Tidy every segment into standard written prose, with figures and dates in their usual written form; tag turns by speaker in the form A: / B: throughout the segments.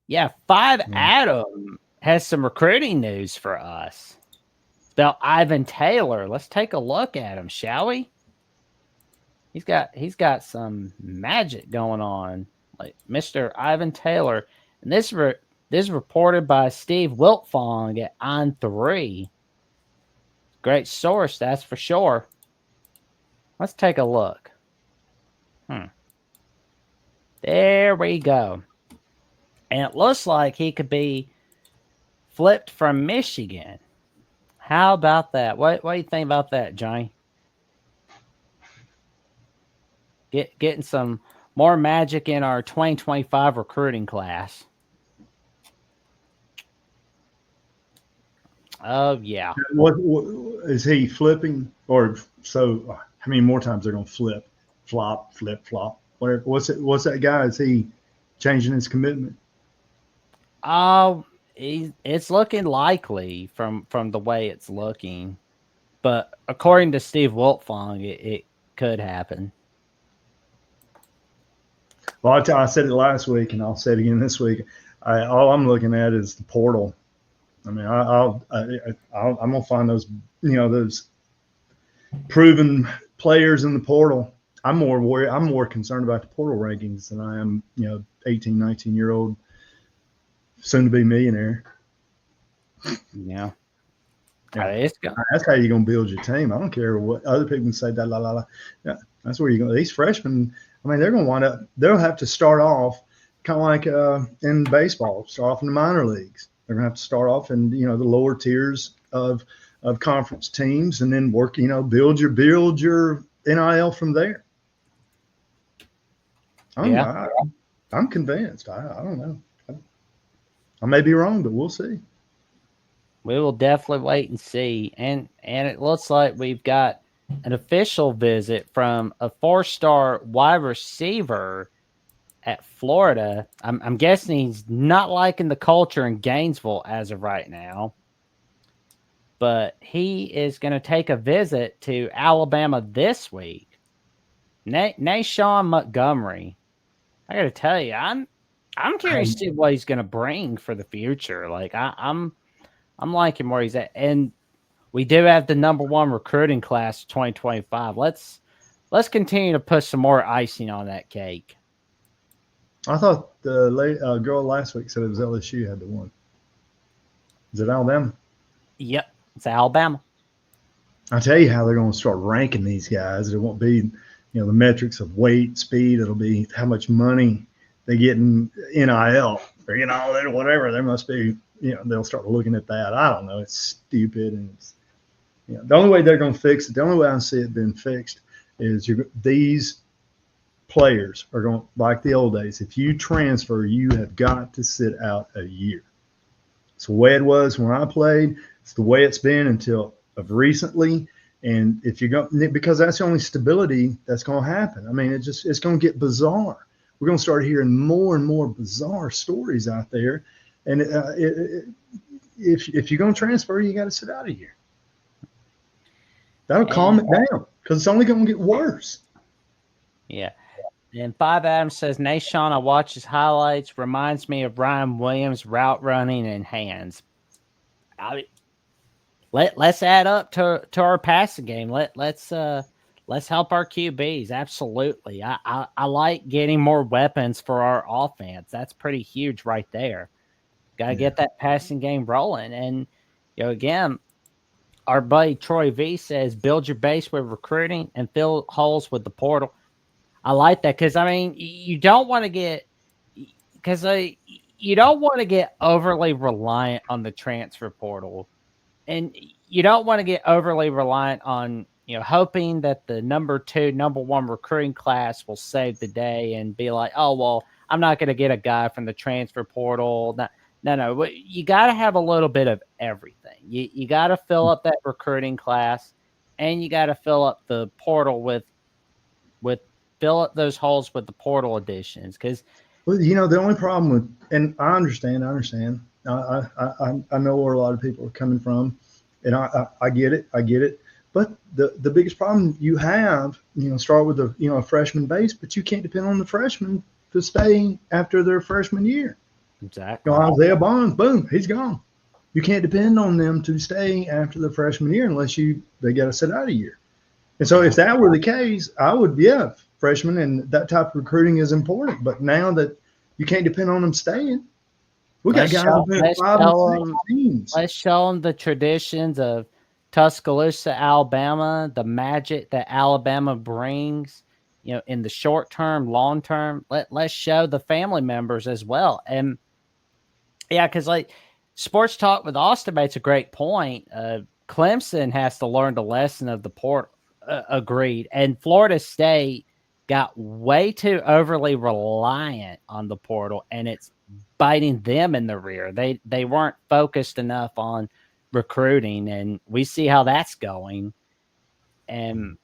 A: Yeah, Five Adam has some recruiting news for us. It's about Ivan Taylor. Let's take a look at him, shall we? He's got some magic going on, like Mr. Ivan Taylor. And this is reported by Steve Wiltfong at On3. Great source, that's for sure. Let's take a look. There we go. And it looks like he could be flipped from Michigan. How about that? What do you think about that, Johnny? Getting some more magic in our 2025 recruiting class. Oh yeah.
B: What is he flipping? Or so? How many more times they're going to flip, flop, flip, flop? Whatever. What's that guy? Is he changing his commitment?
A: It's looking likely from the way it's looking, but according to Steve Wiltfong, it could happen.
B: Well, I said it last week, and I'll say it again this week. All I'm looking at is the portal. I mean, I'm gonna find those, those proven players in the portal. I'm more concerned about the portal rankings than I am, 18, 19-year-old soon to be millionaire.
A: Yeah.
B: That's how you're gonna build your team. I don't care what other people say. Yeah, that's where you're going. These freshmen, I mean, they're going to wind up. They'll have to start off kind of like in baseball. Start off in the minor leagues. They're going to have to start off in the lower tiers of conference teams, and then work. Build your NIL from there. I'm convinced. I don't know. I may be wrong, but we'll see.
A: We will definitely wait and see. And it looks like we've got an official visit from a 4-star wide receiver at Florida. I'm guessing he's not liking the culture in Gainesville as of right now. But he is going to take a visit to Alabama this week. Nashawn Montgomery. I got to tell you, I'm curious to see what he's going to bring for the future. Like I'm liking where he's at, and we do have the #1 recruiting class 2025. Let's continue to put some more icing on that cake.
B: I thought the girl last week said it was LSU had the one. Is it Alabama?
A: Yep, it's Alabama.
B: I tell you how they're going to start ranking these guys. It won't be, the metrics of weight, speed. It'll be how much money they get in NIL or whatever. There must be, they'll start looking at that. I don't know. It's stupid. And it's, the only way they're going to fix it, the only way I see it being fixed is these players are going, like the old days, if you transfer, you have got to sit out a year. It's the way it was when I played. It's the way it's been until of recently. And if you're going, because that's the only stability that's going to happen. I mean, it's going to get bizarre. We're going to start hearing more and more bizarre stories out there. And if you're going to transfer, you got to sit out a year. That'll calm it down because it's only going to get worse.
A: Yeah. And 5 Adams says, Nashawn, I watch his highlights. Reminds me of Ryan Williams route running and hands. Let's add up to our passing game. Let's help our QBs. Absolutely. I like getting more weapons for our offense. That's pretty huge right there. Got to get that passing game rolling. And again, our buddy Troy V says, build your base with recruiting and fill holes with the portal. I like that because you don't want to get overly reliant on the transfer portal. And you don't want to get overly reliant on, hoping that the #1 recruiting class will save the day and be like, oh, well, I'm not going to get a guy from the transfer portal. No. You got to have a little bit of everything. You got to fill up that recruiting class, and you got to fill up the portal fill up those holes with the portal additions. Because,
B: the only problem with, and I understand. I know where a lot of people are coming from, and I get it. But the biggest problem you have, start with a freshman base, but you can't depend on the freshmen to stay after their freshman year.
A: Exactly.
B: Isaiah Bonds, boom, he's gone. You can't depend on them to stay after the freshman year unless they got to sit out a year. And so if that were the case, I would, yeah, freshmen and that type of recruiting is important. But now that you can't depend on them staying, we got guys in 5 and 6 teams.
A: Let's show them the traditions of Tuscaloosa, Alabama, the magic that Alabama brings, in the short term, long term. Let's show the family members as well. And yeah, because like sports talk with Austin makes a great point. Clemson has to learn the lesson of the port. Agreed. And Florida State got way too overly reliant on the portal, and it's biting them in the rear. They weren't focused enough on recruiting, and we see how that's going. And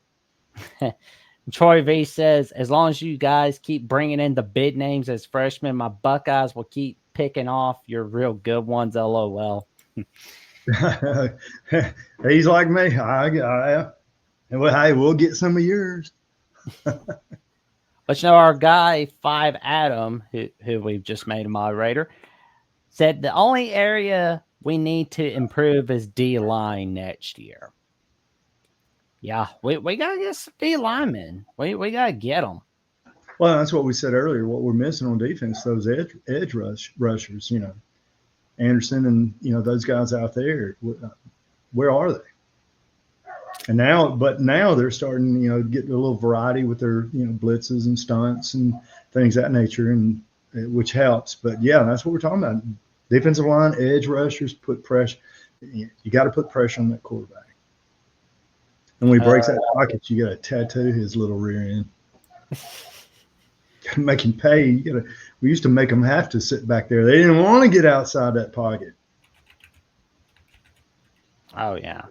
A: Troy V says, as long as you guys keep bringing in the big names as freshmen, my Buckeyes will keep picking off your real good ones. LOL.
B: He's like me. And hey, we'll get some of yours.
A: But our guy 5 Adam, who we've just made a moderator, said the only area we need to improve is D line next year. Yeah, we gotta get some D linemen. We gotta get them.
B: Well, that's what we said earlier. What we're missing on defense, those edge rushers. Anderson and those guys out there. Where are they? And now they're starting, get a little variety with their, blitzes and stunts and things of that nature, and which helps. But yeah, that's what we're talking about. Defensive line, edge rushers, put pressure. You got to put pressure on that quarterback. And when he breaks that pocket, you got to tattoo his little rear end. Got to make him pay. We used to make them have to sit back there. They didn't want to get outside that pocket.
A: Oh yeah.